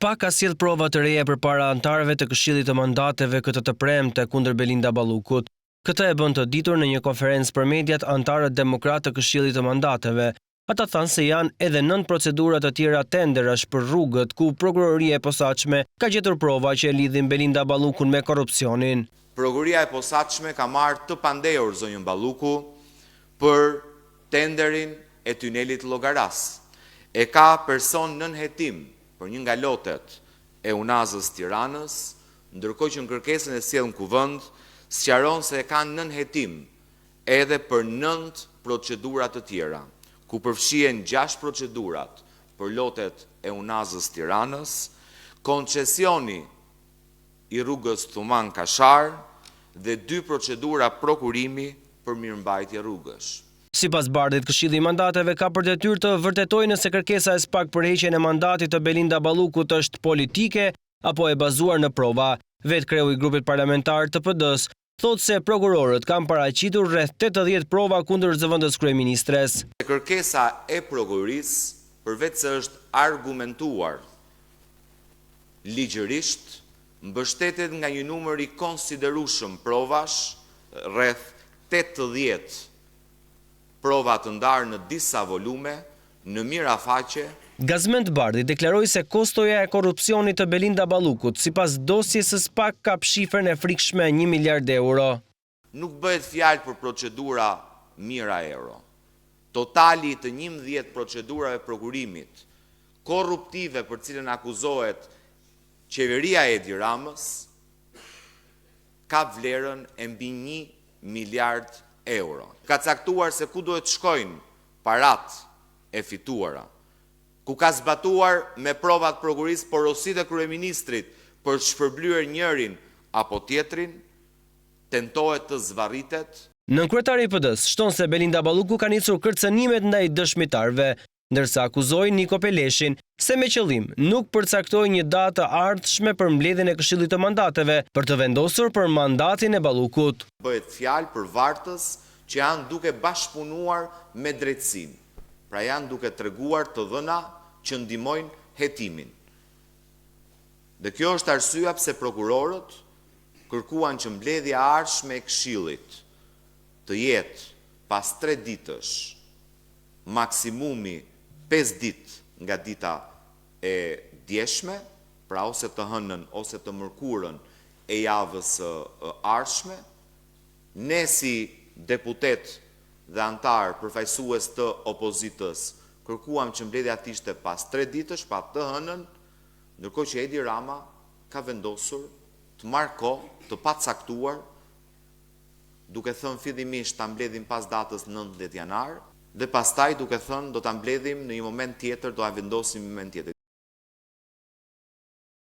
SPAK ka sjellë prova të reja përpara anëtarëve të Këshillit të Mandateve këtë të premte kundër Belinda Ballukut. Këtë e bën të ditur në një konferencë për mediat anëtarët demokratë të Këshillit të Mandateve. Ata thanë se janë edhe 9 procedura të tjera tenderash për rrugët ku prokuroria e posaçme ka gjetur prova që e lidhin Belinda Ballukun me korrupsionin. Prokuroria e posaçme ka marrë të pandehur zonjën Balluku për tenderin e tunelit Llogaras. E ka person nën hetim për një nga lotet e Unazës Tiranës, ndërkohë që në kërkesën e sjellën në kuvend sqaron se e kanë nën hetim edhe për 9 procedura të tjera, ku përfshihen 6 procedurat për lotet e Unazës Tiranës, koncesioni i rrugës Thuman Kashar dhe 2 procedura prokurimi për mirëmbajtje rrugësh. Sipas Bardhit, Këshilli i Mandateve ka për detyrë të vërtetojë nëse kërkesa e SPAK për heqjen e mandatit të Belinda Ballukut është politike apo e bazuar në prova. Vetë kreu i grupit parlamentar të PD-s thotë se prokurorët kanë paraqitur rreth 80 prova kundër zëvendës kryeministres. Kërkesa e prokurorisë, përveç se është argumentuar ligjërisht, mbështetet nga një numër i konsiderueshëm provash, rreth 80 prova të ndarë në disa volume, në mirafaqe. Gazmend Bardhi deklaroi se kostoja e korrupsionit të Belinda Ballukut sipas dosjes së SPAK ka shifrën e frikshme 1 miliard euro. Nuk bëhet fjalë për procedura mijëra euro. Totali të 11 procedurave prokurimit korruptive për cilën akuzohet qeveria e Edi Ramës ka vlerën e mbi 1 miliard euro. Ka caktuar se ku duhet shkojnë parat e fituara, ku ka zbatuar me provat prokurisë porositë e kryeministrit për shpërblyer njërin apo tjetrin, tentohet të zvarritet. Nënkryetari i PD-s shton se Belinda Balluku ka nisur kërcënimet ndaj dëshmitarëve, ndërsa akuzoi Niko Peleshin se me qëllim nuk përcaktoi një datë të ardhshme për mbledhjen e Këshillit të Mandateve për të vendosur për mandatin e Ballukut. Bëhet fjalë për vartës që janë duke bashkëpunuar me drejtësinë. Pra janë duke treguar të dhëna që ndihmojnë hetimin. Dhe kjo është arsyeja pse prokurorët kërkuan që mbledhja e ardhshme e Këshillit të jetë pas 3 ditësh, maksimumi 5 ditë nga dita e djeshme, pra ose të hënën ose të mërkurën e javës së ardhshme. Ne si deputet dhe antar përfaqësues të opozitës kërkuam që mbledhja të ishte pas 3 ditësh, pa të hënën, ndërkohë që Edi Rama ka vendosur të marrë kohë të pacaktuar, duke thënë fillimisht ta mbledhim pas datës 19 janar dhe pastaj duke thënë do ta mbledhim në një moment tjetër, do ta vendosim në një moment tjetër.